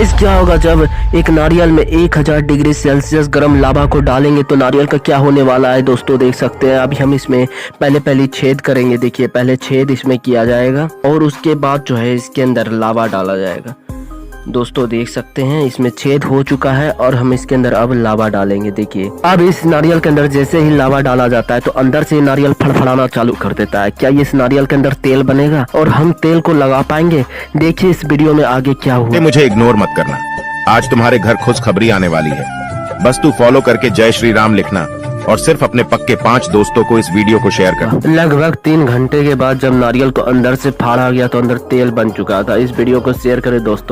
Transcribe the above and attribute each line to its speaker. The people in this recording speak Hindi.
Speaker 1: गाइस क्या होगा जब एक नारियल में 1000 डिग्री सेल्सियस गर्म लावा को डालेंगे तो नारियल का क्या होने वाला है दोस्तों, देख सकते हैं। अभी हम इसमें पहले छेद करेंगे। देखिए पहले छेद इसमें किया जाएगा और उसके बाद जो है इसके अंदर लावा डाला जाएगा। दोस्तों देख सकते हैं इसमें छेद हो चुका है और हम इसके अंदर अब लावा डालेंगे। देखिए अब इस नारियल के अंदर जैसे ही लावा डाला जाता है तो अंदर से नारियल फड़फड़ाना चालू कर देता है। क्या इस नारियल के अंदर तेल बनेगा और हम तेल को लगा पाएंगे? देखिए इस वीडियो में आगे क्या हुआ।
Speaker 2: मुझे इग्नोर मत करना, आज तुम्हारे घर खुशखबरी आने वाली है। बस तू फॉलो करके जय श्री राम लिखना और सिर्फ अपने पक्के 5 दोस्तों को इस वीडियो को शेयर कर।
Speaker 1: लगभग 3 घंटे के बाद जब नारियल को अंदर से फाड़ा गया तो अंदर तेल बन चुका था। इस वीडियो को शेयर करें दोस्तों।